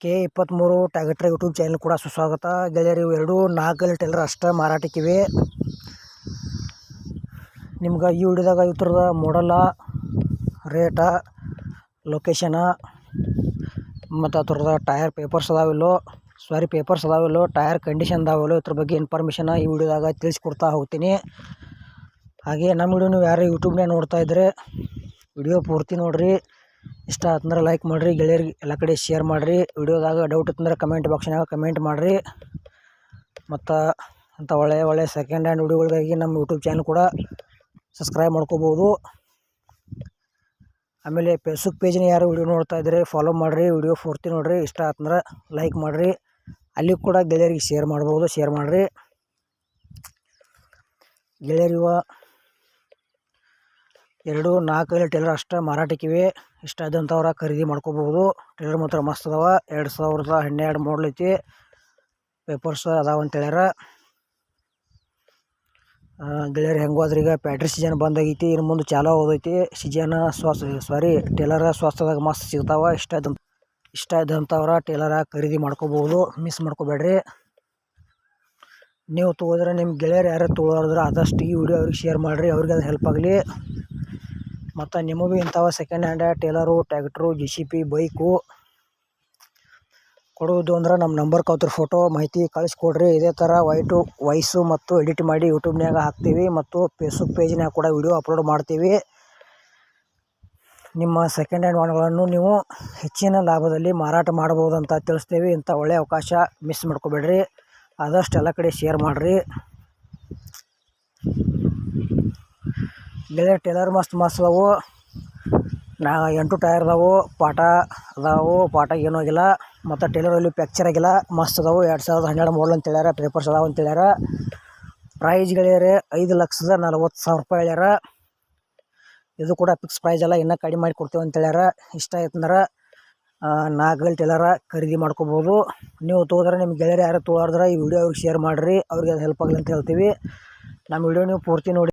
K23 tractor YouTube channel ಕೂಡ ಸುಸ್ವಾಗತ ಗೆಳೆಯರು. ಎರಡು 4 ಟೇಲರ್ ಅಷ್ಟೇ ಮಾರಾಟಕ್ಕಿವೆ. ನಿಮ್ಗೆ ಈ ವಿಡಿಯೋದಾಗ ಇವ್ರದ ಮಾಡಲ, ರೇಟ, ಲೊಕೇಶನ ಮತ್ತು ಅದ್ರದ ಟೈರ್ ಪೇಪರ್ಸ್ ಅದಾವಿಲ್ಲೋ, ಪೇಪರ್ಸ್ ಅದಾವಿಲ್ಲೋ, ಟೈರ್ ಕಂಡೀಷನ್ ಅದಾವಿಲ್ಲೋ, ಇದ್ರ ಬಗ್ಗೆ ಇನ್ಫಾರ್ಮೇಷನ್ ಈ ವಿಡಿಯೋದಾಗ ತಿಳಿಸ್ಕೊಡ್ತಾ ಹೋಗ್ತೀನಿ. ಹಾಗೆ ನಮ್ಮ ವಿಡಿಯೋ ನೀವು ಯಾರು ಯೂಟ್ಯೂಬ್ನಾಗ ನೋಡ್ತಾ ಇದ್ದರೆ ವಿಡಿಯೋ ಪೂರ್ತಿ ನೋಡಿರಿ. ಇಷ್ಟ ಆತಂದ್ರೆ ಲೈಕ್ ಮಾಡಿರಿ, ಗೆಳೆಯರಿಗೆ ಎಲ್ಲ ಕಡೆ ಶೇರ್ ಮಾಡಿರಿ. ವಿಡಿಯೋದಾಗ ಡೌಟ್ ಇತ್ತಂದ್ರೆ ಕಮೆಂಟ್ ಬಾಕ್ಸ್ನಾಗ ಕಮೆಂಟ್ ಮಾಡಿರಿ. ಮತ್ತು ಅಂಥ ಒಳ್ಳೆಯ ಸೆಕೆಂಡ್ ಹ್ಯಾಂಡ್ ವಿಡಿಯೋಗಳಿಗಾಗಿ ನಮ್ಮ ಯೂಟ್ಯೂಬ್ ಚಾನಲ್ ಕೂಡ ಸಬ್ಸ್ಕ್ರೈಬ್ ಮಾಡ್ಕೋಬೋದು. ಆಮೇಲೆ ಫೇಸ್ಬುಕ್ ಪೇಜ್ನ ಯಾರು ವಿಡಿಯೋ ನೋಡ್ತಾ ಇದ್ದರೆ ಫಾಲೋ ಮಾಡಿರಿ, ವಿಡಿಯೋ ಪೂರ್ತಿ ನೋಡಿರಿ. ಇಷ್ಟ ಆತಂದ್ರೆ ಲೈಕ್ ಮಾಡಿರಿ, ಅಲ್ಲಿ ಕೂಡ ಗೆಳೆಯರಿಗೆ ಶೇರ್ ಮಾಡ್ಬೋದು, ಶೇರ್ ಮಾಡಿರಿ ಗೆಳೆಯರಿವ. 2 4 ಟೇಲರ್ ಅಷ್ಟೇ ಮಾರಾಟಕ್ಕಿವೆ. ಇಷ್ಟ ಆದಂಥವ್ರ ಖರೀದಿ ಮಾಡ್ಕೋಬೋದು. ಟೇಲರ್ ಮಾತ್ರ ಮಸ್ತ್ ಅದಾವ. 2012 ಮಾಡಲ್ ಐತಿ. ಪೇಪರ್ಸ್ ಅದಾವ ಅಂತ ಹೇಳ್ಯಾರ. ಗೆಳೆಯರು ಹೆಂಗೋದ್ರಿ, ಈಗ ಪ್ಯಾಟ್ರಿ ಸೀಸನ್ ಬಂದಾಗೈತಿ. ಇನ್ನು ಮುಂದೆ ಚಾಲೂ ಹೋದೈತಿ ಸೀಸನ್. ಟೇಲರ ಸ್ವಸ್ತದಾಗ ಮಸ್ತ್ ಸಿಗ್ತಾವ. ಇಷ್ಟ ಇದ್ದಂಥವ್ರ ಟೇಲರ ಖರೀದಿ ಮಾಡ್ಕೋಬೋದು, ಮಿಸ್ ಮಾಡ್ಕೋಬೇಡ್ರಿ. ನೀವು ತೊಗೋದ್ರೆ ನಿಮ್ಮ ಗೆಳೆಯರು ಯಾರು ತೊಗೊಳೋದ್ರೆ ಆದಷ್ಟು ಈ ವಿಡಿಯೋ ಅವ್ರಿಗೆ ಶೇರ್ ಮಾಡಿರಿ, ಅವ್ರಿಗೆ ಅದು ಹೆಲ್ಪ್ ಆಗಲಿ. ಮತ್ತು ನಿಮಗೂ ಇಂಥವ second hand trailer, tractor, JCB, bike ಕೊಡುವುದು ಅಂದ್ರೆ ನಮ್ಮ ನಂಬರ್ ಕೌತ್ರ ಫೋಟೋ ಮಾಹಿತಿ ಕಳಿಸ್ಕೊಡ್ರಿ. ಇದೇ ಥರ ವಾಯ್ಸು ಮತ್ತು ಎಡಿಟ್ ಮಾಡಿ ಯೂಟ್ಯೂಬ್ನಾಗ ಹಾಕ್ತೀವಿ ಮತ್ತು ಫೇಸ್ಬುಕ್ ಪೇಜ್ನಾಗ ಕೂಡ ವಿಡಿಯೋ ಅಪ್ಲೋಡ್ ಮಾಡ್ತೀವಿ. ನಿಮ್ಮ ಸೆಕೆಂಡ್ ಹ್ಯಾಂಡ್ ವಾಹನಗಳನ್ನು ನೀವು ಹೆಚ್ಚಿನ ಲಾಭದಲ್ಲಿ ಮಾರಾಟ ಮಾಡ್ಬೋದು ಅಂತ ತಿಳಿಸ್ತೇವೆ. ಇಂಥ ಒಳ್ಳೆಯ ಅವಕಾಶ ಮಿಸ್ ಮಾಡ್ಕೋಬೇಡ್ರಿ, ಆದಷ್ಟು ಎಲ್ಲ ಕಡೆ ಶೇರ್ ಮಾಡಿರಿ. ಗೆಳೆಯ ಟೇಲರ್ ಮಸ್ತ್ ಅದಾವು. 8 ಟೈರ್ ಅದಾವು, ಪಾಠ ಅದಾವು, ಪಾಠ ಏನೂ ಆಗಿಲ್ಲ. ಮತ್ತು ಟೇಲರಲ್ಲಿ ಫ್ಯಾಕ್ಚರ್ ಆಗಿಲ್ಲ, ಮಸ್ತ್ ಅದಾವು. 2012 ಮಾಡಲ್ ಅಂತ ಹೇಳ್ಯಾರ. ಪೇಪರ್ಸ್ ಅದಾವ ಅಂತ ಹೇಳ್ಯಾರ. ಪ್ರೈಸ್ ಗೆಳೆಯರೆ 5,40,000 ರೂಪಾಯಿ ಹೇಳ್ಯಾರ. ಇದು ಕೂಡ ಫಿಕ್ಸ್ ಪ್ರೈಸ್ ಅಲ್ಲ, ಇನ್ನೂ ಕಡಿಮೆ ಮಾಡಿ ಕೊಡ್ತೇವೆ ಅಂತ ಹೇಳ್ಯಾರ. ಇಷ್ಟ ಆಯ್ತಂದ್ರೆ 4 ಟೇಲರ ಖರೀದಿ ಮಾಡ್ಕೋಬೋದು. ನೀವು ತೊಗೋದ್ರೆ ನಿಮ್ಮ ಗೆಳೆಯರು ಯಾರು ತೊಗೊಳೋದ್ರೆ ಈ ವಿಡಿಯೋ ಅವ್ರಿಗೆ ಶೇರ್ ಮಾಡಿರಿ, ಅವ್ರಿಗೆ ಅದು ಹೆಲ್ಪ್ ಆಗಲಿ ಅಂತ ಹೇಳ್ತೀವಿ. ನಮ್ಮ ವಿಡಿಯೋ ನೀವು ಪೂರ್ತಿ ನೋಡಿ.